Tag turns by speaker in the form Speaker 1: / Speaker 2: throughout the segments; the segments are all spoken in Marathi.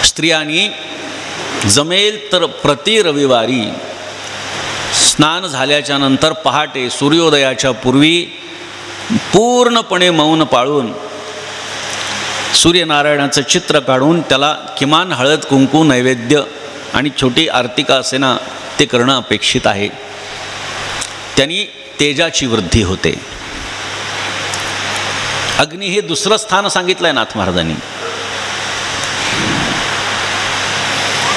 Speaker 1: स्त्रियांनी जमेल तर प्रति रविवारी स्नान झाल्याच्या नंतर पहाटे सूर्योदयाच्या पूर्वी पूर्णपणे मौन पाळून सूर्यनारायणाचं चित्र काढून त्याला किमान हळद कुंकू नैवेद्य आणि छोटी आरती का असेना ते करणं अपेक्षित आहे. त्यांनी तेजाची वृद्धी होते. अग्नी हे दुसरं स्थान सांगितलं आहे नाथ महाराजांनी.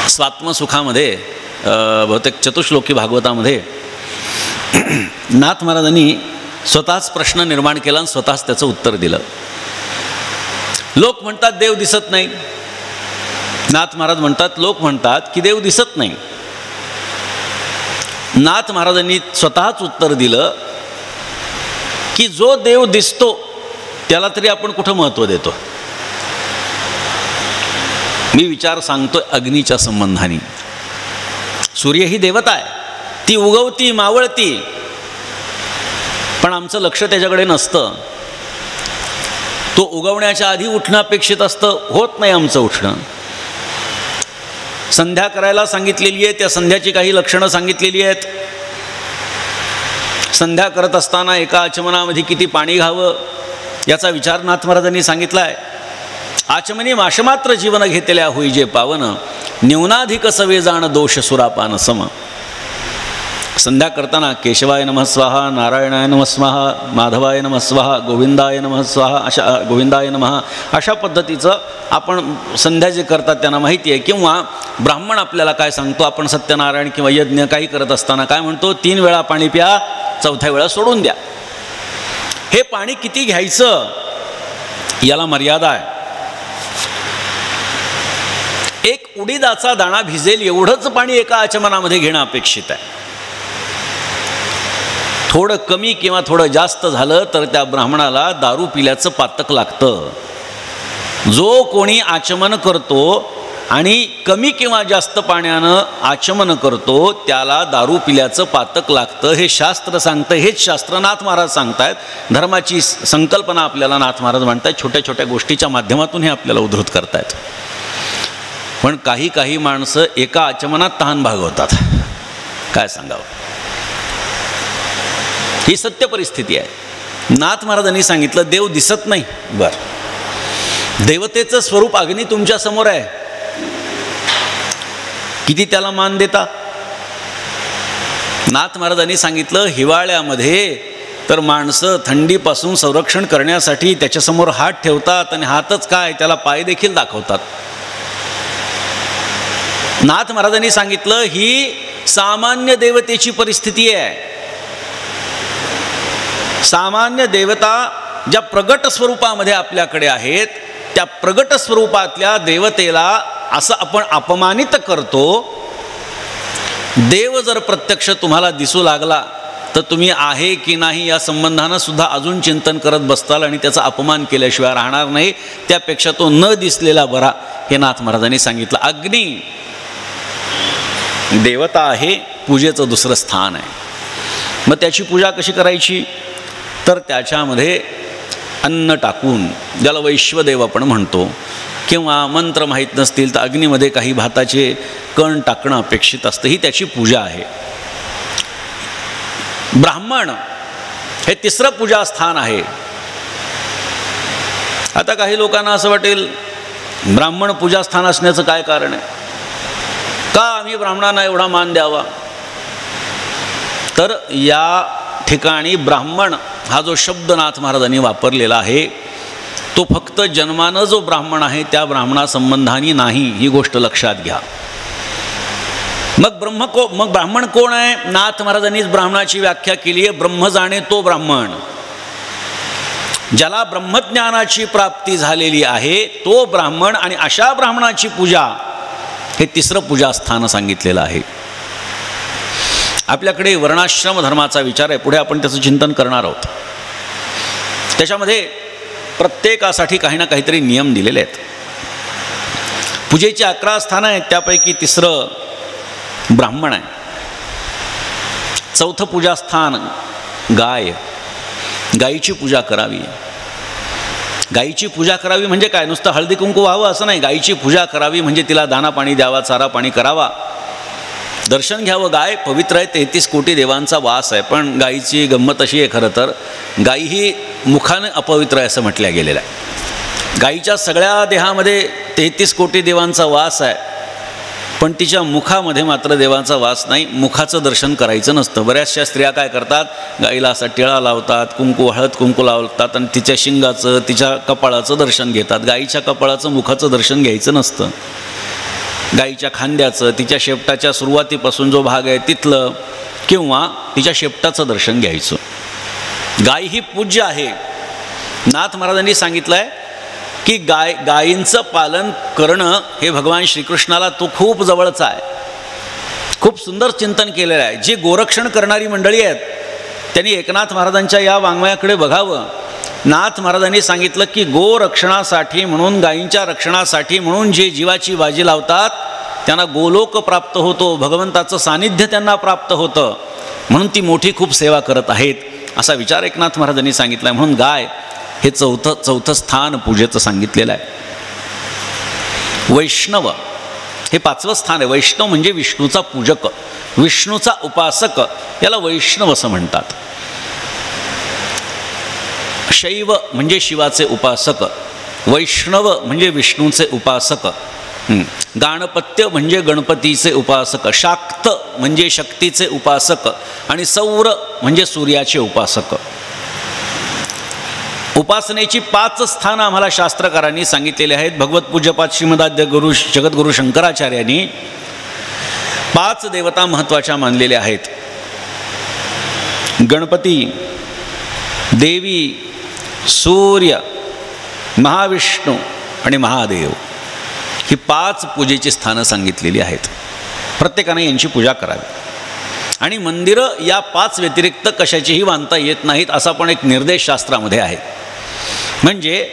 Speaker 1: स्वात्मसुखामध्ये बहुतेक चतुश्लोकी भागवतामध्ये नाथ महाराजांनी स्वतःच प्रश्न निर्माण केला आणि स्वतःच त्याचं उत्तर दिलं. लोक म्हणतात देव दिसत नाही. नाथ महाराज म्हणतात लोक म्हणतात की देव दिसत नाही. नाथ महाराजांनी स्वतःच उत्तर दिलं की जो देव दिसतो त्याला तरी आपण कुठं महत्त्व देतो. मी विचार सांगतोय अग्नीच्या संबंधाने. सूर्य ही देवता आहे, ती उगवती मावळती, पण आमचं लक्ष त्याच्याकडे नसतं. तो उगवण्याच्या आधी उठणं अपेक्षित असतं, होत नाही आमचं उठणं. संध्या करायला सांगितलेली आहे, त्या संध्याची काही लक्षणं सांगितलेली आहेत. संध्या करत असताना एका आचमनामध्ये किती पाणी घ्यावं याचा विचार नाथ महाराजांनी सांगितला आहे. आचमनी माशमात्र जीवन घेतल्या होई जे पावन, न्यूनाधिक सवे जाण दोष सुरापान सम. संध्या करताना केशवाय नमः स्वाहा, नारायणाय नमः स्वाहा, माधवाय नमः स्वाहा, गोविंदाय नमः स्वाहा, अशा गोविंदाय नमः अशा पद्धतीचं आपण संध्या जे करतात त्यांना माहिती आहे. किंवा ब्राह्मण आपल्याला काय सांगतो, आपण सत्यनारायण किंवा यज्ञ काही करत असताना काय म्हणतो, 3 वेळा पाणी प्या, 4थ्या वेळा सोडून द्या. हे पाणी किती घ्यायचं याला मर्यादा आहे. एक उडीदाचा दाणा भिजेल एवढंच पाणी एका आचमनामध्ये घेणं अपेक्षित आहे. थोडं कमी किंवा थोडं जास्त झालं तर त्या ब्राह्मणाला दारू पिल्याचं पातक लागतं. जो कोणी आचमन करतो आणि कमी किंवा जास्त पाण्यानं आचमन करतो त्याला दारू पिल्याचं पातक लागतं. हे शास्त्र सांगतं. हेच शास्त्र नाथ महाराज सांगतायत. धर्माची संकल्पना आपल्याला नाथ महाराज म्हणतायत. छोट्या छोट्या गोष्टीच्या माध्यमातून हे आपल्याला उद्धृत करतायत. पण काही माणसं एका आचमनात तहान भागवतात. काय सांगावं, ही सत्य परिस्थिती आहे. नाथ महाराजांनी सांगितलं देव दिसत नाही. बरं, देवतेचं स्वरूप अग्नी तुमच्या समोर आहे, किती त्याला मान देता. नाथ महाराजांनी सांगितलं हिवाळ्यामध्ये तर माणसं थंडीपासून संरक्षण करण्यासाठी त्याच्यासमोर हात ठेवतात आणि हातच काय त्याला पाय देखील दाखवतात. नाथ महाराजांनी सांगितलं ही सामान्य देवतेची परिस्थिती आहे. सामान्य देवता ज्या प्रगट स्वरूपामध्ये आपल्याकडे आहेत त्या प्रगट स्वरूपातल्या देवतेला असं आपण अपमानित करतो. देव जर प्रत्यक्ष तुम्हाला दिसू लागला तर तुम्ही आहे की नाही या संबंधानं सुद्धा अजून चिंतन करत बसताल आणि त्याचा अपमान केल्याशिवाय राहणार नाही. त्यापेक्षा तो न दिसलेला बरा, हे नाथ महाराजांनी सांगितलं. अग्नी देवता आहे, पूजेचं दुसरं स्थान आहे. मग त्याची पूजा कशी करायची तर त्याच्यामध्ये अन्न टाकून, ज्याला वैश्वदेव आपण म्हणतो, किंवा मंत्र माहीत नसतील तर अग्नीमध्ये काही भाताचे कण टाकणं अपेक्षित असतं. ही त्याची पूजा आहे. ब्राह्मण हे तिसरं पूजास्थान आहे. आता काही लोकांना असं वाटेल ब्राह्मण पूजास्थान असण्याचं काय कारण आहे, का आम्ही ब्राह्मणांना एवढा मान द्यावा. तर या ठिकाणी ब्राह्मण हा जो शब्द नाथ महाराजांनी वापरलेला आहे तो फक्त जन्मानं जो ब्राह्मण आहे त्या ब्राह्मणासंबंधाने नाही, ही गोष्ट लक्षात घ्या. मग ब्राह्मण कोण आहे. नाथ महाराजांनीच ब्राह्मणाची व्याख्या केली आहे. ब्रह्म जाणे तो ब्राह्मण. ज्याला ब्रह्मज्ञानाची प्राप्ती झालेली आहे तो ब्राह्मण. आणि अशा ब्राह्मणाची पूजा हे तिसरं पूजास्थान सांगितलेलं आहे. आपल्याकडे वर्णाश्रम धर्माचा विचार आहे. पुढे आपण त्याचं चिंतन करणार आहोत. त्याच्यामध्ये प्रत्येकासाठी काही ना काहीतरी नियम दिलेले आहेत. पूजेची 11 स्थानं आहेत, त्यापैकी तिसरं ब्राह्मण आहे. चौथं पूजास्थान गाय, गायीची पूजा करावी. गायीची पूजा करावी म्हणजे काय, नुसतं हळदी कुंकू व्हावं असं नाही. गायीची पूजा करावी म्हणजे तिला दाना पाणी द्यावा, चारा पाणी करावा, दर्शन घ्यावं. गाय पवित्र आहे, 33 कोटी देवांचा वास आहे. पण गायीची गंमत अशी आहे, खरं तर गायी ही मुखाने अपवित्र आहे असं म्हटलं गेलेलं आहे. गायीच्या सगळ्या देहामध्ये 33 कोटी देवांचा वास आहे, पण तिच्या मुखामध्ये मात्र देवांचा वास नाही. मुखाचं दर्शन करायचं नसतं. बऱ्याचशा स्त्रिया काय करतात, गाईला असा टिळा लावतात, हळद कुंकू लावतात आणि तिच्या शिंगाचं, तिच्या कपाळाचं दर्शन घेतात. गाईच्या कपाळाचं, मुखाचं दर्शन घ्यायचं नसतं. गाईच्या खांद्याचं, तिच्या शेपटाच्या सुरुवातीपासून जो भाग आहे तिथलं, किंवा तिच्या शेपटाचं दर्शन घ्यायचं. गाय ही पूज्य आहे. नाथ महाराजांनी सांगितलं आहे की गायींचं पालन करणं हे भगवान श्रीकृष्णाला तो खूप जवळचं आहे. खूप सुंदर चिंतन केलेलं आहे. जी गोरक्षण करणारी मंडळी आहेत त्यांनी एकनाथ महाराजांच्या या वाङ्मयाकडे बघावं. नाथ महाराजांनी सांगितलं की गोरक्षणासाठी म्हणून, गायींच्या रक्षणासाठी म्हणून जे जीवाची बाजी लावतात त्यांना गोलोक प्राप्त होतो, भगवंताचं सानिध्य त्यांना प्राप्त होतं, म्हणून ती मोठी खूप सेवा करत आहेत असा विचार एकनाथ महाराजांनी सांगितला आहे. म्हणून गाय हे चौथं स्थान पूजेचं सांगितलेलं आहे. वैष्णव हे 5वं स्थान आहे. वैष्णव म्हणजे विष्णूचा पूजक, विष्णूचा उपासक, याला वैष्णव असं म्हणतात. शैव म्हणजे शिवाचे उपासक, वैष्णव म्हणजे विष्णूचे उपासक, गाणपत्य म्हणजे गणपतीचे उपासक, शाक्त म्हणजे शक्तीचे उपासक, आणि सौर म्हणजे सूर्याचे उपासक. उपासनेची 5 स्थानं आम्हाला शास्त्रकारांनी सांगितलेली आहेत. भगवत पूज्यपाद श्रीमदाद्य गुरु जगद्गुरु शंकराचार्यांनी 5 देवता महत्त्वाच्या मानलेल्या आहेत. गणपती, देवी, सूर्य, महाविष्णू आणि महादेव ही 5 पूजेची स्थानं सांगितलेली आहेत. प्रत्येकाने यांची पूजा करावी. आणि मंदिरं या 5 व्यतिरिक्त कशाचीही बांधता येत नाहीत असा पण एक निर्देश शास्त्रामध्ये आहे. म्हणजे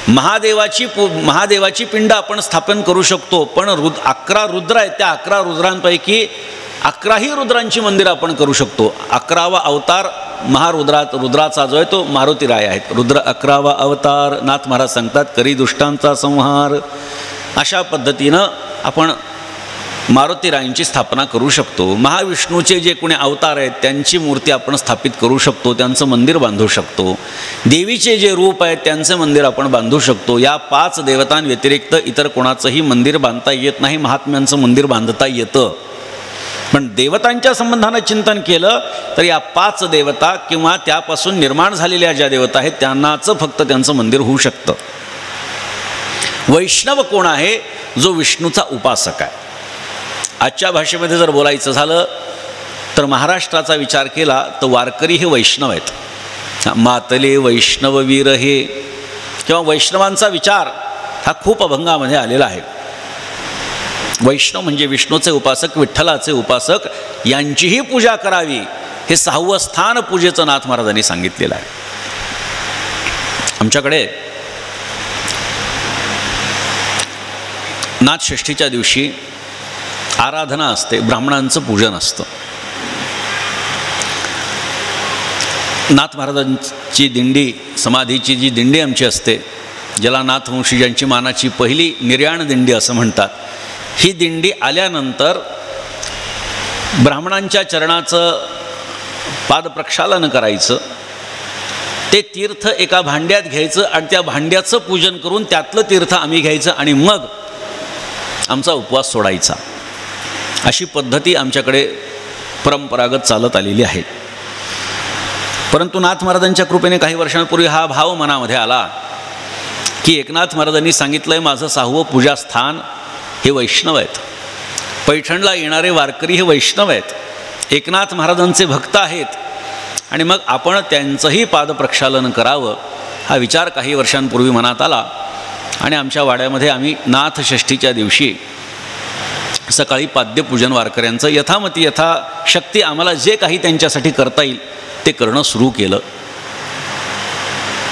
Speaker 1: महादेवाची पिंड आपण स्थापन करू शकतो, पण 11 रुद्र आहेत, त्या 11 रुद्रांपैकी 11ही रुद्रांची मंदिरं आपण करू शकतो. 11वा अवतार रुद्राचा जो आहे तो मारुतीराय आहेत. रुद्र 11वा अवतार, नाथ महाराज सांगतात, करी दुष्टांचा संहार. अशा पद्धतीनं आपण मारुतीरायांची स्थापना करू शकतो. महाविष्णूचे जे कोणी अवतार आहेत त्यांची मूर्ती आपण स्थापित करू शकतो, त्यांचं मंदिर बांधू शकतो. देवीचे जे रूप आहेत त्यांचं मंदिर आपण बांधू शकतो. या 5 देवतांव्यतिरिक्त इतर कोणाचंही मंदिर बांधता येत नाही. महात्म्यांचं मंदिर बांधता येतं, पण देवतांच्या संबंधानं चिंतन केलं तर या 5 देवता किंवा त्यापासून निर्माण झालेल्या ज्या देवता आहेत त्यांनाच फक्त त्यांचं मंदिर होऊ शकतं. वैष्णव कोण आहे? जो विष्णूचा उपासक आहे. आजच्या भाषेमध्ये जर बोलायचं झालं तर महाराष्ट्राचा विचार केला तर वारकरी हे वैष्णव आहेत. मातले वैष्णव वीर हे, किंवा वैष्णवांचा विचार हा खूप अभंगामध्ये आलेला आहे. वैष्णव म्हणजे विष्णूचे उपासक, विठ्ठलाचे उपासक, यांचीही पूजा करावी. हे 6वं स्थान पूजेचं नाथ महाराजांनी सांगितलेलं आहे. आमच्याकडे नाथषष्ठीच्या दिवशी आराधना असते, ब्राह्मणांचं पूजन असतं. नाथ महाराजांची दिंडी, समाधीची जी दिंडी आमची असते, ज्याला नाथवंशीयांची मानाची पहिली निर्याण दिंडी असं म्हणतात, ही दिंडी आल्यानंतर ब्राह्मणांच्या चरणाचं पादप्रक्षालन करायचं. ते तीर्थ एका भांड्यात घ्यायचं आणि त्या भांड्याचं पूजन करून त्यातलं तीर्थ आम्ही घ्यायचं आणि मग आमचा उपवास सोडायचा. अशी पद्धती आमच्याकडे परंपरागत चालत आलेली आहे. परंतु नाथ महाराजांच्या कृपेने काही वर्षांपूर्वी हा भाव मनामध्ये आला की एकनाथ महाराजांनी सांगितलं आहे माझं 6वं पूजास्थान हे वैष्णव आहेत. पैठणला येणारे वारकरी हे वैष्णव आहेत, एकनाथ महाराजांचे भक्त आहेत, आणि मग आपण त्यांचंही पादप्रक्षालन करावं हा विचार काही वर्षांपूर्वी मनात आला. आणि आमच्या वाड्यामध्ये आम्ही नाथषष्ठीच्या दिवशी सकाळी पाद्यपूजन वारकऱ्यांचं यथामती यथाशक्ती आम्हाला जे काही त्यांच्यासाठी करता येईल ते करणं सुरू केलं.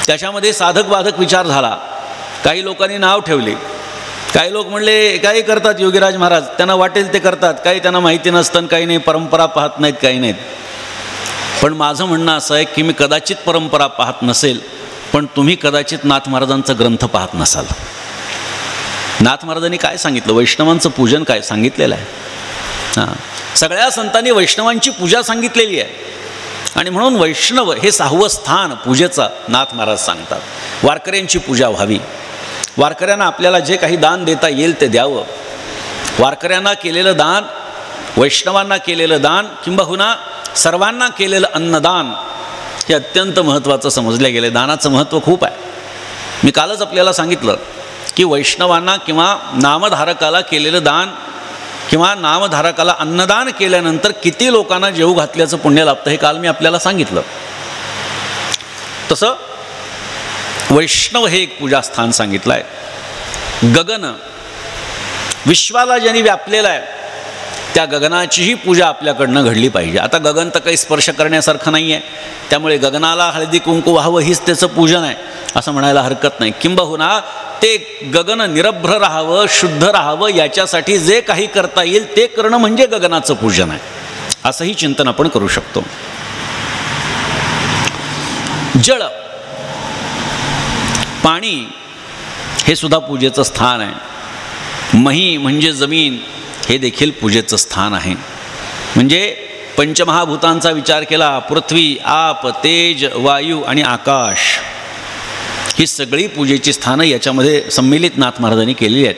Speaker 1: त्याच्यामध्ये साधक बाधक विचार झाला. काही लोकांनी नाव ठेवले, काही लोक म्हणले काही करतात योगीराज महाराज, त्यांना वाटेल ते करतात, काही त्यांना माहिती नसतं, काही नाही, परंपरा पाहत नाहीत, काही नाहीत. पण माझं म्हणणं असं आहे की मी कदाचित परंपरा पाहत नसेल, पण तुम्ही कदाचित नाथ महाराजांचा ग्रंथ पाहत नसाल. नाथ महाराजांनी काय सांगितलं, वैष्णवांचं पूजन काय सांगितलेलं आहे. हां, सगळ्या संतांनी वैष्णवांची पूजा सांगितलेली आहे. आणि म्हणून वैष्णव हे 6वं स्थान पूजेचा नाथ महाराज सांगतात. वारकऱ्यांची पूजा व्हावी, वारकऱ्यांना आपल्याला जे काही दान देता येईल ते द्यावं. वारकऱ्यांना केलेलं दान, वैष्णवांना केलेलं दान, किंबहुना सर्वांना केलेलं अन्नदान हे अत्यंत महत्त्वाचं समजलं गेलं. दानाचं महत्त्व खूप आहे. मी कालच आपल्याला सांगितलं की वैष्णवांना किंवा नामधारकाला केलेलं दान किंवा नामधारकाला अन्नदान केल्यानंतर किती लोकांना जेवू घातल्याचं पुण्य लाभतं हे काल मी आपल्याला सांगितलं. तसं वैष्णव हे एक पूजास्थान सांगितलं आहे. गगन, विश्वाला ज्यांनी व्यापलेलं आहे त्या गगनाचीही पूजा आपल्याकडनं घडली पाहिजे. आता गगन तर काही स्पर्श करण्यासारखं नाही आहे, त्यामुळे गगनाला हळदी कुंकू व्हावं हीच त्याचं पूजन आहे असं म्हणायला हरकत नाही. किंबहुना ते गगन निरभ्र राहावं, शुद्ध राहावं, याच्यासाठी जे काही करता येईल ते करणं म्हणजे गगनाचं पूजन आहे, असंही चिंतन आपण करू शकतो. जळ, पाणी हे सुद्धा पूजेचं स्थान आहे. मही म्हणजे जमीन हे देखील पूजेचं स्थान आहे. म्हणजे पंचमहाभूतांचा विचार केला, पृथ्वी, आप, तेज, वायू आणि आकाश ही सगळी पूजेची स्थानं याच्यामध्ये संमिलित नाथ महाराजांनी केलेली आहेत.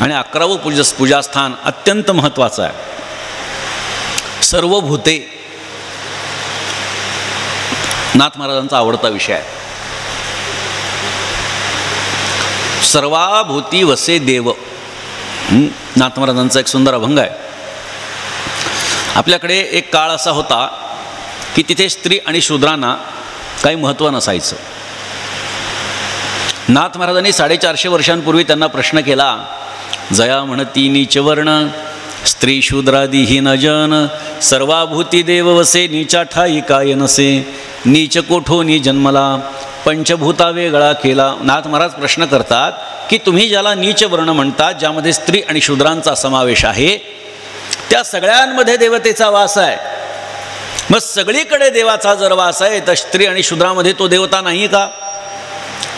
Speaker 1: आणि 11वं पूजास्थान अत्यंत महत्त्वाचं आहे. सर्व भूते नाथ महाराजांचा आवडता विषय आहे. सर्वाभूती वसे देव, नाथ महाराजांचा एक सुंदर अभंग आहे. आपल्याकडे एक काळ असा होता की तिथे स्त्री आणि शूद्रांना काही महत्त्व नसायचं. नाथ महाराजांनी 450 वर्षांपूर्वी त्यांना प्रश्न केला, जया म्हणती नीच वर्ण स्त्री शूद्रादी न जन, सर्वाभूती देव वसे नीचा ठाई काय नसे, नीच कोठोनी जन्मला पंचभूता वेगळा केला. नाथ महाराज प्रश्न करतात की तुम्ही ज्याला नीच वर्ण म्हणतात, ज्यामध्ये स्त्री आणि शूद्रांचा समावेश आहे, त्या सगळ्यांमध्ये देवतेचा वास आहे. मग सगळीकडे देवाचा जर वास आहे तर स्त्री आणि शूद्रामध्ये तो देवता नाही का?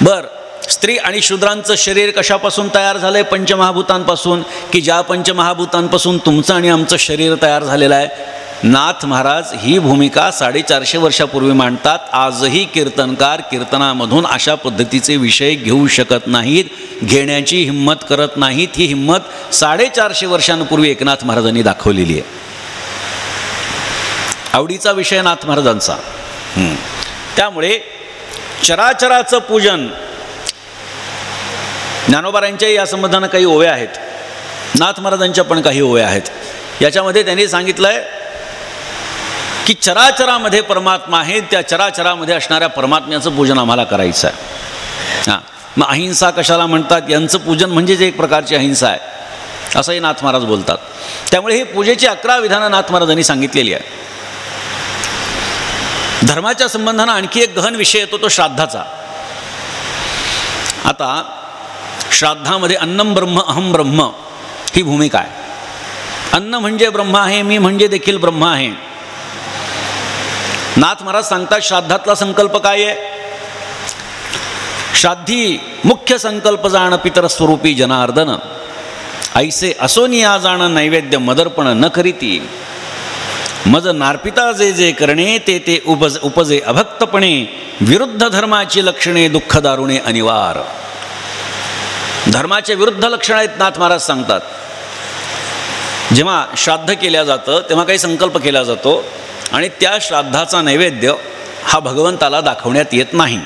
Speaker 1: बर, स्त्री आणि शूद्रांचं शरीर कशापासून तयार झालं आहे? पंचमहाभूतांपासून, की ज्या पंचमहाभूतांपासून तुमचं आणि आमचं शरीर तयार झालेलं आहे. नाथ महाराज ही भूमिका 450 वर्षापूर्वी मांडतात. आजही कीर्तनकार कीर्तनामधून अशा पद्धतीचे विषय घेऊ शकत नाहीत, घेण्याची हिंमत करत नाहीत. ही हिंमत 450 वर्षांपूर्वी एकनाथ महाराजांनी दाखवलेली आहे. आवडीचा विषय नाथ महाराजांचा. त्यामुळे चराचराचं पूजन, ज्ञानोबारांच्या या संबंधानं काही ओव्या आहेत, नाथ महाराजांच्या पण काही ओव्या आहेत. याच्यामध्ये त्यांनी सांगितलं आहे की चराचरामध्ये परमात्मा आहे, त्या चराचरामध्ये असणाऱ्या परमात्म्याचं पूजन आम्हाला करायचं आहे. हां, मग अहिंसा कशाला म्हणतात? यांचं पूजन म्हणजेच एक प्रकारची अहिंसा आहे असंही नाथ महाराज बोलतात. त्यामुळे ही पूजेची 11 विधानं नाथ महाराजांनी सांगितलेली आहे. धर्माच्या संबंधानं आणखी एक गहन विषय येतो, तो श्राद्धाचा. आता श्राद्धामध्ये अन्नम ब्रह्म अहम ब्रह्म ही भूमिका आहे. अन्न म्हणजे ब्रह्म आहे, मी म्हणजे देखील ब्रह्म आहे. नाथ महाराज सांगतात श्राद्धातला संकल्प काय आहे? श्राद्धी मुख्य संकल्प जाण पितर स्वरूपी जनार्दन, ऐसे असोनिया जाण नैवेद्य मदर्पण न करीती, मज नार्पिता जे जे करणे ते ते उपजे अभक्तपणे, विरुद्ध धर्माची लक्षणे दुःख दारुणे अनिवार. धर्माचे विरुद्ध लक्षण आहेत नाथ महाराज सांगतात. जेव्हा श्राद्ध केल्या जातं तेव्हा काही संकल्प केला जातो आणि त्या श्राद्धाचा नैवेद्य हा भगवंताला दाखवण्यात येत नाही.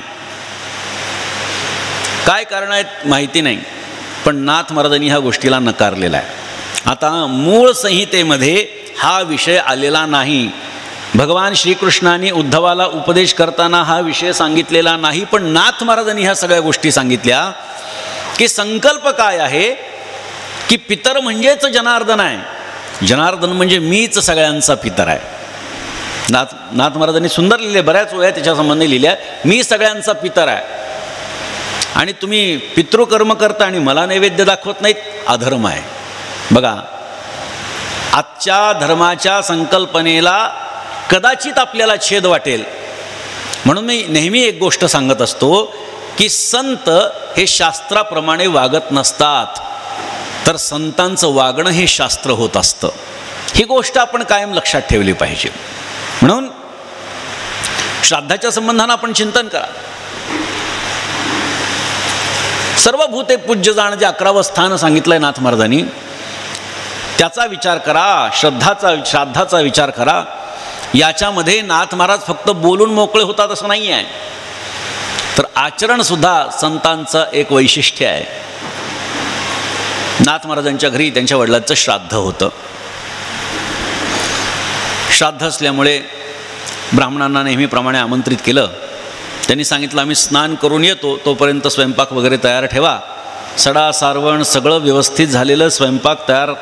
Speaker 1: काय कारण आहेत माहिती नाही, पण नाथ महाराजांनी ह्या गोष्टीला नकारलेला आहे. आता मूळ संहितेमध्ये हा विषय आलेला नाही. भगवान श्रीकृष्णाने उद्धवाला उपदेश करताना हा विषय सांगितलेला नाही, पण नाथ महाराजांनी ह्या सगळ्या गोष्टी सांगितल्या की संकल्प काय आहे की पितर म्हणजेच जनार्दन आहे. जनार्दन म्हणजे मीच सगळ्यांचा पितर आहे. नाथ महाराजांनी सुंदर लिहिले, बऱ्याच वेळा त्याच्या संबंधी लिहिल्या, मी सगळ्यांचा पितर आहे आणि तुम्ही पितृकर्म करता आणि मला नैवेद्य दाखवत नाहीत, अधर्म आहे. बघा, आजच्या धर्माच्या संकल्पनेला कदाचित आपल्याला छेद वाटेल, म्हणून मी नेहमी एक गोष्ट सांगत असतो की संत हे शास्त्राप्रमाणे वागत नसतात, तर संतांचं वागणं हे शास्त्र होत असतं. ही गोष्ट आपण कायम लक्षात ठेवली पाहिजे. म्हणून श्राद्धाच्या संबंधानं आपण चिंतन करा. सर्व भूते पूज्य जाण जे 11वं स्थान सांगितलंय नाथ महाराजांनी, त्याचा विचार करा, श्राद्धाचा विचार करा. याच्यामध्ये नाथ महाराज फक्त बोलून मोकळे होतात असं नाही आहे, तर आचरणसुद्धा संतांचं एक वैशिष्ट्य आहे. नाथ महाराजांच्या घरी त्यांच्या वडिलांचं श्राद्ध होतं. श्राद्ध असल्यामुळे ब्राह्मणांना नेहमीप्रमाणे आमंत्रित केलं. त्यांनी सांगितलं आम्ही स्नान करून येतो, तोपर्यंत स्वयंपाक वगैरे तयार ठेवा. सडा सारवण सगळं व्यवस्थित झालेलं स्वयंपाक तयार.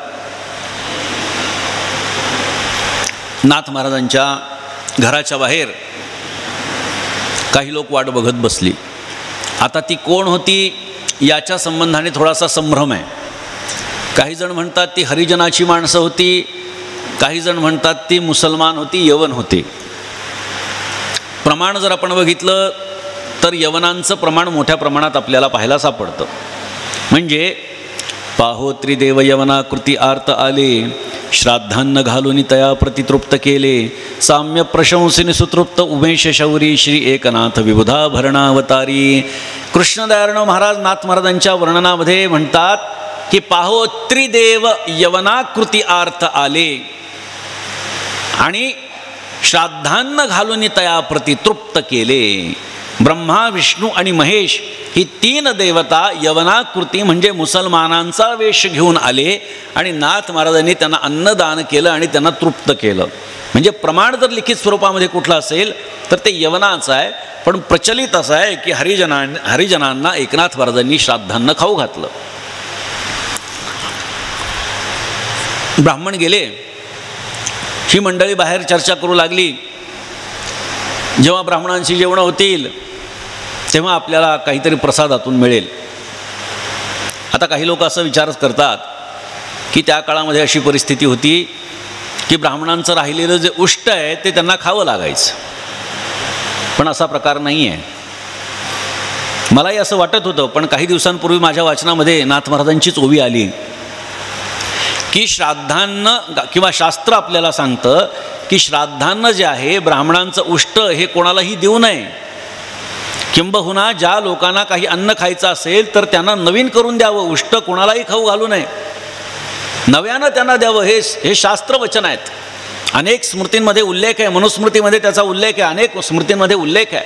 Speaker 1: नाथ महाराजांच्या घराच्या बाहेर काही लोक वाट बघत बसली. आता ती कोण होती याच्या संबंधाने थोडासा संभ्रम आहे. काही जण म्हणतात ती हरिजनाची माणसं होती, काही जण म्हणतात ती मुसलमान होती, यवन होती. प्रमाण जर आपण बघितलं तर यवनांचं प्रमाण मोठ्या प्रमाणात आपल्याला पाहायला सापडतं. म्हणजे पाहो त्रिदेव यवनाकृती आर्त आले, श्राद्धान्न घालून तया प्रतितृप्त केले, साम्य प्रशंसिनी सुतृप्त उमेश शौरी श्री एकनाथ विबुधा भरणावतारी. कृष्णदयाळराव महाराज नाथ महाराजांच्या वर्णनामध्ये म्हणतात की पाहो त्रिदेव यवनाकृती आर्थ आले आणि श्राद्धान्न घालून तया प्रतितृप्त केले. ब्रह्मा विष्णू आणि महेश ही 3 देवता यवनाकृती म्हणजे मुसलमानांचा वेश घेऊन आले आणि नाथ महाराजांनी त्यांना अन्नदान केलं आणि त्यांना तृप्त केलं. म्हणजे प्रमाण जर लिखित स्वरूपामध्ये कुठलं असेल तर ते यवनाचं आहे, पण प्रचलित असं आहे की हरिजनांना एकनाथ महाराजांनी श्राद्धान्न खाऊ घातलं. ब्राह्मण गेले. ही मंडळी बाहेर चर्चा करू लागली. जेव्हा ब्राह्मणांची जेवणं होतील तेव्हा आपल्याला काहीतरी प्रसादातून मिळेल. आता काही लोक असं विचार करतात की त्या काळामध्ये अशी परिस्थिती होती की ब्राह्मणांचं राहिलेलं जे उष्ट आहे ते त्यांना खावं लागायचं, पण असा प्रकार नाही आहे. मलाही असं वाटत होतं, पण काही दिवसांपूर्वी माझ्या वाचनामध्ये नाथ महाराजांचीच ओवी आली की श्राद्धान्न किंवा शास्त्र आपल्याला सांगतं की श्राद्धान्न जे आहे ब्राह्मणांचं उष्ट हे कोणालाही देऊ नये. किंबहुना ज्या लोकांना काही अन्न खायचं असेल तर त्यांना नवीन करून द्यावं, उष्ट कोणालाही खाऊ घालू नये, नव्यानं त्यांना द्यावं. हे शास्त्रवचन आहेत. अनेक स्मृतींमध्ये उल्लेख आहे, मनुस्मृतीमध्ये त्याचा उल्लेख आहे, अनेक स्मृतींमध्ये उल्लेख आहे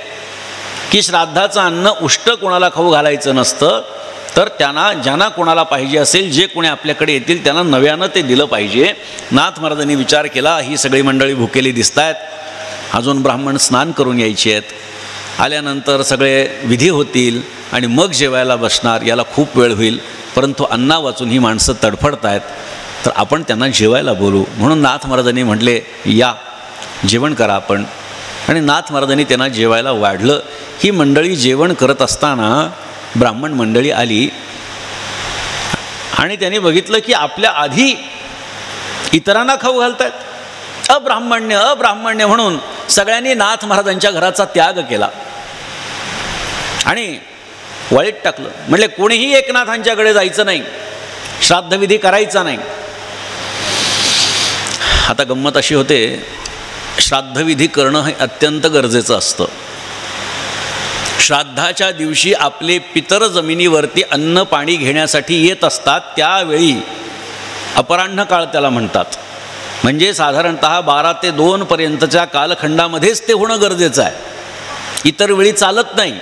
Speaker 1: की श्राद्धाचं अन्न उष्ट कोणाला खाऊ घालायचं नसतं, तर ज्यांना कोणाला पाहिजे असेल, जे कोणी आपल्याकडे येतील त्यांना नव्यानं ते दिलं पाहिजे. नाथ महाराजांनी विचार केला, ही सगळी मंडळी भुकेली दिसत आहेत, अजून ब्राह्मण स्नान करून यायचे आहेत, आल्यानंतर सगळे विधी होतील आणि मग जेवायला बसणार, याला खूप वेळ होईल, परंतु अन्ना वाचून ही माणसं तडफडत आहेत, तर आपण त्यांना जेवायला बोलू. म्हणून नाथ महाराजांनी म्हटले या जेवण करा आपण. आणि नाथ महाराजांनी त्यांना जेवायला वाढलं. ही मंडळी जेवण करत असताना ब्राह्मण मंडळी आली आणि त्यांनी बघितलं की आपल्या आधी इतरांना खाऊ घालतात. अब्राह्मण्य अब्राह्मण्य म्हणून सगळ्यांनी नाथ महाराजांच्या घराचा त्याग केला आणि वळीत टाकलं. म्हणले कोणीही एकनाथांच्याकडे जायचं नाही, श्राद्धविधी करायचा नाही. आता गंमत अशी होते, श्राद्धविधी करणं हे अत्यंत गरजेचं असतं. श्राद्धाच्या दिवशी आपले पितर जमिनीवरती अन्न पाणी घेण्यासाठी येत असतात, त्यावेळी अपराह्न काळ त्याला म्हणतात. म्हणजे साधारणतः 12 ते 2 पर्यंतच्या कालखंडामध्येच ते होणं गरजेचं आहे, इतर वेळी चालत नाही.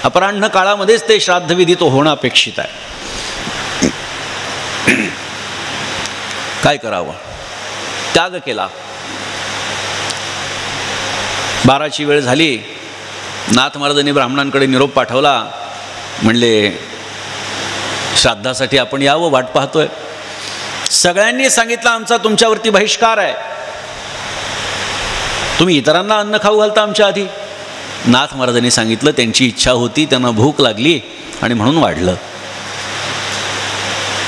Speaker 1: अपराह्न काळामध्येच ते श्राद्धविधी तो होणं अपेक्षित आहे. काय करावं, त्याग केला. 12ची वेळ झाली. नाथ महाराजांनी ब्राह्मणांकडे निरोप पाठवला. म्हणले श्राद्धासाठी आपण यावं, वाट पाहतोय. सगळ्यांनी सांगितलं आमचा तुमच्यावरती बहिष्कार आहे, तुम्ही इतरांना अन्न खाऊ घालता आमच्या आधी. नाथ महाराजांनी सांगितलं त्यांची इच्छा होती, त्यांना भूक लागली आणि म्हणून वाढलं,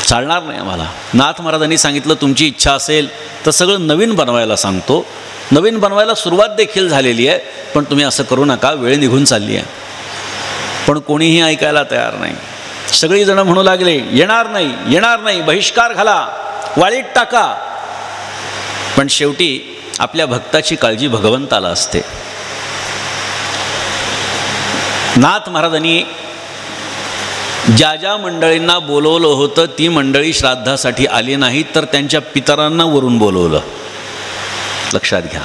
Speaker 1: चालणार नाही आम्हाला. नाथ महाराजांनी सांगितलं तुमची इच्छा असेल तर सगळं नवीन बनवायला सांगतो, नवीन बनवायला सुरुवात देखील झालेली आहे, पण तुम्ही असं करू नका, वेळ निघून चालली आहे. पण कोणीही ऐकायला तयार नाही. सगळीजणं म्हणू लागले, येणार नाही, येणार नाही, बहिष्कार घाला, वाळीत टाका. पण शेवटी आपल्या भक्ताची काळजी भगवंताला असते. नाथ महाराजांनी ज्या ज्या मंडळींना बोलवलं होतं ती मंडळी श्राद्धासाठी आली नाही, तर त्यांच्या पितरांना वरून बोलवलं. लक्षात घ्या.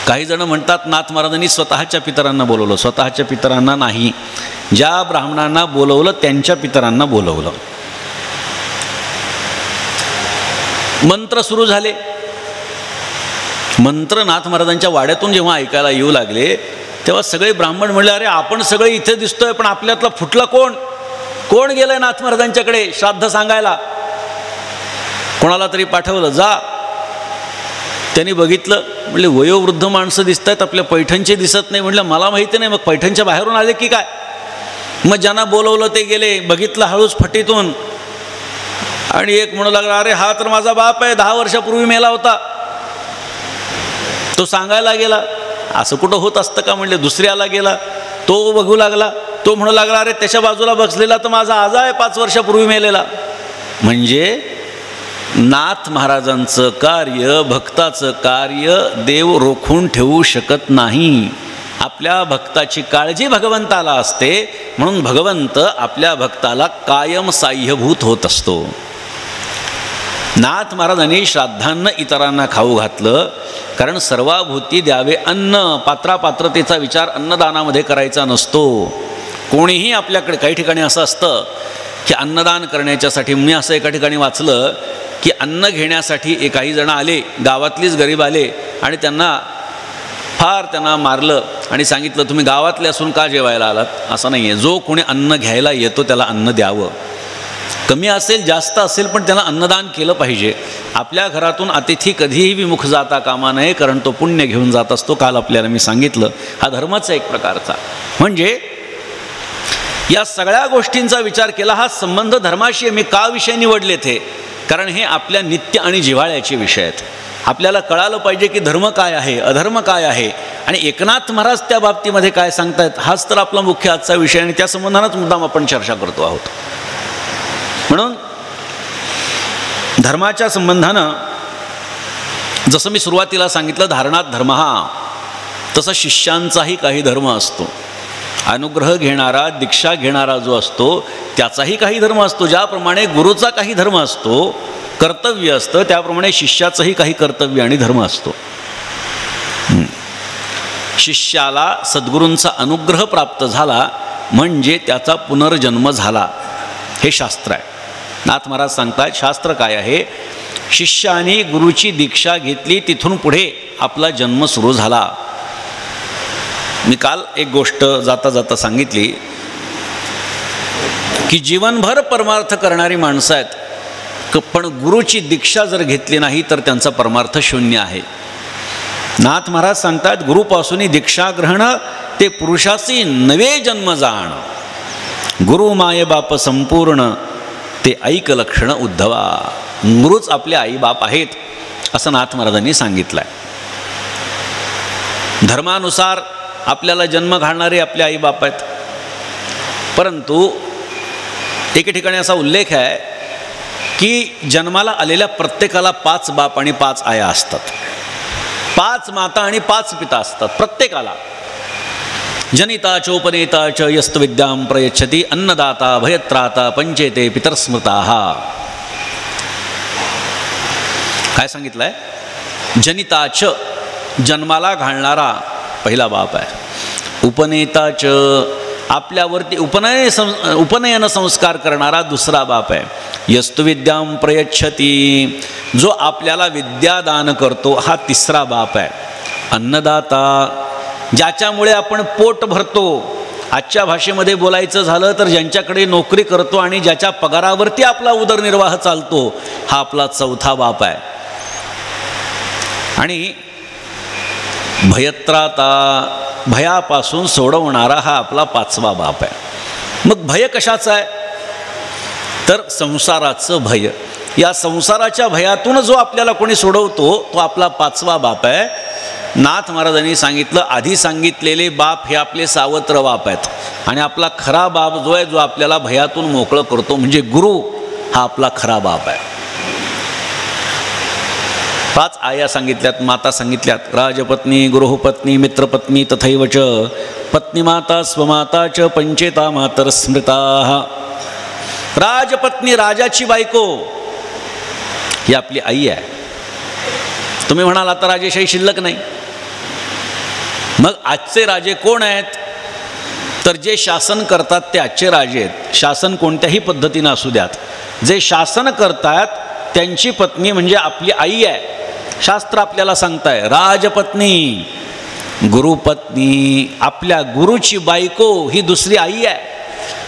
Speaker 1: काही जण म्हणतात नाथ महाराजांनी स्वतःच्या पितरांना बोलवलं. स्वतःच्या पितरांना नाही, ज्या ब्राह्मणांना बोलवलं त्यांच्या पितरांना बोलवलं. मंत्र सुरू झाले. मंत्र नाथ महाराजांच्या वाड्यातून जेव्हा ऐकायला येऊ लागले तेव्हा सगळे ब्राह्मण म्हणले, अरे आपण सगळे इथे दिसतोय, पण आपल्यातला फुटला कोण? कोण गेलंय नाथ महाराजांच्याकडे श्राद्ध सांगायला? कोणाला तरी पाठवलं, जा. त्यांनी बघितलं, म्हणले वयोवृद्ध माणसं दिसत आहेत, आपल्या पैठणचे दिसत नाही. म्हटलं मला माहिती नाही, मग पैठणच्या बाहेरून आले की काय? मग ज्यांना बोलवलं ते गेले. बघितलं हळूच फटीतून, आणि एक म्हणू लागला, अरे हा तर माझा बाप आहे, 10 वर्षापूर्वी मेला होता. तो सांगायला गेला. असं कुठं होत असतं का? म्हणले दुसऱ्याला गेला, तो बघू लागला, तो म्हणू लागला, अरे त्याच्या बाजूला बसलेला तर माझा आजा आहे, 5 वर्षापूर्वी मेलेला. म्हणजे नाथ महाराजांचं कार्य, भक्ताचं कार्य देव रोखून ठेवू शकत नाही. आपल्या भक्ताची काळजी भगवंताला असते, म्हणून भगवंत आपल्या भक्ताला कायम साह्यभूत होत असतो. नाथ महाराजांनी श्राद्धांना इतरांना खाऊ घातलं, कारण सर्वाभूती द्यावे अन्न. पात्रापात्रतेचा विचार अन्नदानामध्ये करायचा नसतो. कोणीही आपल्याकडे, काही ठिकाणी असं असतं की अन्नदान करण्याच्यासाठी, मी असं एका ठिकाणी वाचलं की अन्न घेण्यासाठी काही जण आले, गावातलीच गरीब आले, आणि त्यांना मारलं आणि सांगितलं तुम्ही गावातले असून का जेवायला आलात? असं नाही आहे. जो कोणी अन्न घ्यायला येतो त्याला अन्न द्यावं. कमी असेल जास्त असेल, पण त्याला अन्नदान केलं पाहिजे. आपल्या घरातून अतिथी कधीही विमुख जाता कामा नये, कारण तो पुण्य घेऊन जात असतो. काल आपल्याला मी सांगितलं, हा धर्माचा एक प्रकारचा. म्हणजे या सगळ्या गोष्टींचा विचार केला. हा संबंध धर्माशी मी का विषय निवडले थे? कारण हे आपल्या नित्य आणि जिव्हाळ्याचे विषय आहेत. आपल्याला कळालं पाहिजे की धर्म काय आहे, अधर्म काय आहे, आणि एकनाथ महाराज त्या बाबतीमध्ये काय सांगतायत, हाच तर आपला मुख्य आजचा विषय, आणि त्या संबंधानंच मुद्दाम आपण चर्चा करतो आहोत. म्हणून धर्माच्या संबंधानं जसं मी सुरुवातीला सांगितलं, धारणात धर्म हा, तसं शिष्यांचाही काही धर्म असतो. अनुग्रह घेणारा, दीक्षा घेणारा जो असतो त्याचाही काही धर्म असतो. ज्याप्रमाणे गुरुचा काही धर्म असतो, कर्तव्य असतं, त्याप्रमाणे शिष्याचंही काही कर्तव्य आणि धर्म असतो. शिष्याला सद्गुरूंचा अनुग्रह प्राप्त झाला म्हणजे त्याचा पुनर्जन्म झाला, हे शास्त्र आहे. नाथ महाराज सांगतात, शास्त्र काय आहे? शिष्याने गुरुची दीक्षा घेतली, तिथून पुढे आपला जन्म सुरू झाला. मी काल एक गोष्ट जाता जाता सांगितली की जीवनभर परमार्थ करणारी माणसं आहेत, पण गुरुची दीक्षा जर घेतली नाही तर त्यांचा परमार्थ शून्य आहे. नाथ महाराज सांगतात, गुरुपासून दीक्षा ग्रहण ते पुरुषासी नवे जन्म जाण, गुरु माये बाप संपूर्ण ते ऐक लक्षण उद्धवा. गुरुच आपले आई बाप आहेत असं नाथ महाराजांनी सांगितलं आहे. धर्मानुसार आपल्याला जन्म घालणारे आपले आई बाप आहेत, परंतु एके ठिकाणी असा उल्लेख आहे की जन्माला आलेल्या प्रत्येकाला 5 बाप आणि 5 आया असतात, 5 माता आणि 5 पिता असतात प्रत्येकाला. जनिता चोपनेता च यस्त विद्यां प्रयच्छति अन्नदाता भयत्राता पंचेते पितरस्मृताः. काय सांगितलंय? जनिता च, जन्माला घालणारा पहिला बाप आहे. उपनेता च, आपल्यावरती उपनयन संस्कार करणारा दुसरा बाप आहे. यस्तु विद्यां प्रयच्छति, जो आपल्याला विद्यादान करतो हा तिसरा बाप आहे. अन्नदाता, ज्याच्यामुळे आपण पोट भरतो. आजच्या भाषेमध्ये बोलायचं झालं तर ज्यांच्याकडे नोकरी करतो आणि ज्याच्या पगारावरती आपला उदरनिर्वाह चालतो, हा आपला चौथा बाप आहे. आणि भयत्राता, भयापासून सोडवणारा हा आपला 5वा बाप आहे. मग भय कशाचं आहे? तर संसाराचं भय. या संसाराच्या भयातून जो आपल्याला कोणी सोडवतो तो आपला 5वा बाप आहे. नाथ महाराजांनी सांगितलं, आधी सांगितलेले बाप हे आपले सावत्र बाप आहेत आणि आपला खरा बाप जो आहे, जो आपल्याला भयातून मोकळं करतो, म्हणजे गुरु हा आपला खरा बाप आहे. 5 आया सांगितल्यात, माता सांगितल्यात, राजपत्नी, गृहपत्नी, मित्रपत्नी, तथैव च पत्नीमाता स्वमाता च पंचेता मातर स्मृता. राजपत्नी, राजाची बायको ही आपली आई आहे. तुम्ही म्हणाल आता राजेशाही शिल्लक नाही, मग आजचे राजे कोण आहेत? तर जे शासन करतात ते आजचे राजे आहेत. शासन कोणत्याही पद्धतीनं असू द्यात, जे शासन करतात त्यांची पत्नी म्हणजे आपली आई आहे. शास्त्र आपल्याला सांगताय, राजपत्नी, गुरुपत्नी, आपल्या गुरुची बायको ही दुसरी आई आहे.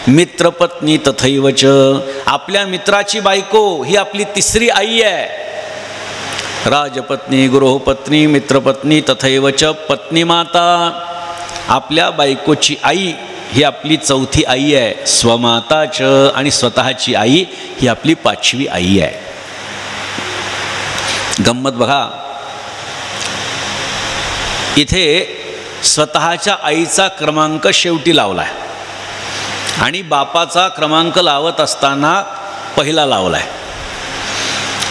Speaker 1: मित्रपत्नी तथैवच, आपल्या मित्राची बायको ही आपली तिसरी आई आहे. राजपत्नी, गृहपत्नी, मित्रपत्नी तथैवच पत्नीमाता, आपल्या बायकोची आई ही आपली चौथी आई आहे. स्वमाताच, आणि स्वतःची आई ही आपली 5वी आई आहे. गंमत बघा, इथे स्वतःच्या आईचा क्रमांक शेवटी लावलाय आणि बापाचा क्रमांक लावत असताना पहिला लावलाय.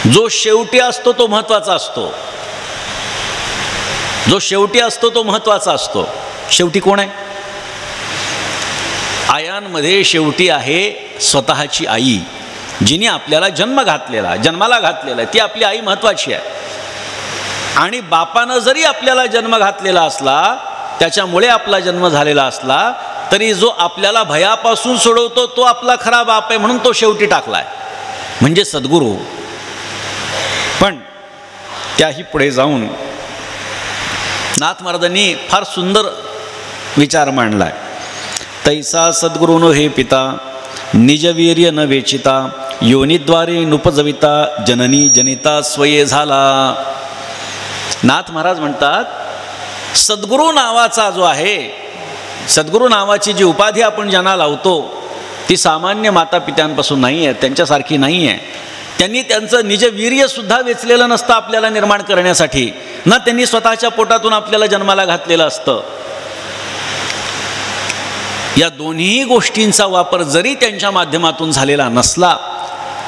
Speaker 1: जो शेवटी असतो तो महत्त्वाचा असतो, जो शेवटी असतो तो महत्त्वाचा असतो. शेवटी कोण आहे? आयांमध्ये शेवटी आहे स्वतःची आई, जिने आपल्याला जन्माला घातलेला आहे, ती आपली आई महत्त्वाची आहे. आणि बापानं जरी आपल्याला जन्म घातलेला असला, त्याच्यामुळे आपला जन्म झालेला असला, तरी जो आपल्याला भयापासून सोडवतो तो आपला खरा बाप आहे, म्हणून तो शेवटी टाकलाय, म्हणजे सद्गुरू. पण त्याही पुढे जाऊन नाथ महाराजांनी फार सुंदर विचार मांडलाय. तैसा सद्गुरुनो हे पिता, निजवीर्य न वेचिता, योनीद्वारे नुपजविता, जननी जनिता स्वये झाला. नाथ महाराज म्हणतात, सद्गुरू नावाचा जो आहे, सद्गुरू नावाची जी उपाधी आपण ज्यांना लावतो ती सामान्य माता पित्यांपासून नाही आहे, त्यांच्यासारखी नाही आहे. त्यांनी त्यांचं निजवीर्यसुद्धा वेचलेलं नसतं आपल्याला निर्माण करण्यासाठी, ना त्यांनी स्वतःच्या पोटातून आपल्याला जन्माला घातलेलं असतं. या दोन्ही गोष्टींचा वापर जरी त्यांच्या माध्यमातून झालेला नसला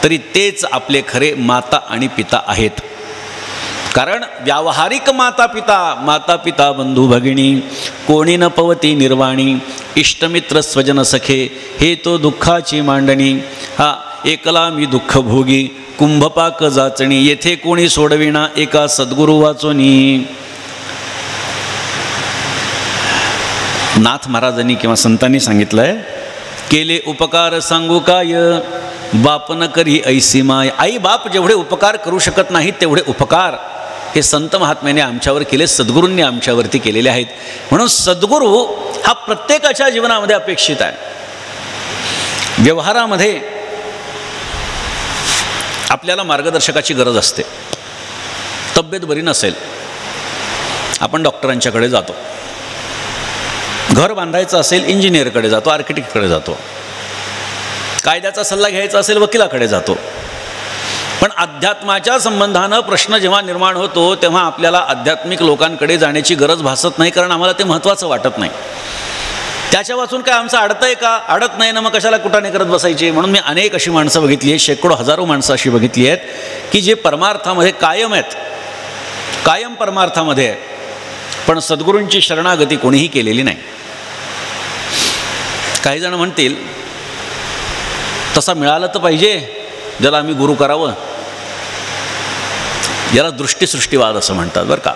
Speaker 1: तरी तेच आपले खरे माता आणि पिता आहेत. कारण व्यावहारिक माता पिता बंधू भगिनी, कोणी न पवती निर्वाणी, इष्टमित्र स्वजन सखे, हे तो दुःखाची मांडणी. हा एकला मी दुःख भोगी, कुंभपाक जाचणी, येथे कोणी सोडविना एका सद्गुरू वाचोनी. नाथ महाराजांनी किंवा संतांनी सांगितलंय, केले उपकार सांगू काय, बाप न करी ऐसी माय. आई बाप जेवढे उपकार करू शकत नाहीत तेवढे उपकार हे संत महात्म्याने आमच्यावर केले, सद्गुरूंनी आमच्यावरती केलेले आहेत. म्हणून सद्गुरू हा प्रत्येकाच्या जीवनामध्ये अपेक्षित आहे. व्यवहारामध्ये आपल्याला मार्गदर्शकाची गरज असते. तब्येत बरी नसेल, आपण डॉक्टरांच्याकडे जातो. घर बांधायचं असेल, इंजिनियरकडे जातो, आर्किटेक्टकडे जातो. कायद्याचा सल्ला घ्यायचा असेल, वकिलाकडे जातो. पण अध्यात्माच्या संबंधानं प्रश्न जेव्हा निर्माण होतो तेव्हा आपल्याला आध्यात्मिक लोकांकडे जाण्याची गरज भासत नाही, कारण आम्हाला ते महत्त्वाचं वाटत नाही. त्याच्या वाचून काय आमचं अडतंय का? अडत नाही ना, मग कशाला कुटाने करत बसायची. म्हणून मी अनेक अशी माणसं बघितली आहेत, शेकडो हजारो माणसं अशी बघितली आहेत की जे परमार्थामध्ये कायम आहेत, कायम परमार्थामध्ये आहे, पण सद्गुरूंची शरणागती कोणीही केलेली नाही. काही जण म्हणतील, तसा मिळालं तर पाहिजे ज्याला आम्ही गुरु करावं. याला दृष्टीसृष्टीवाद असं म्हणतात बरं का.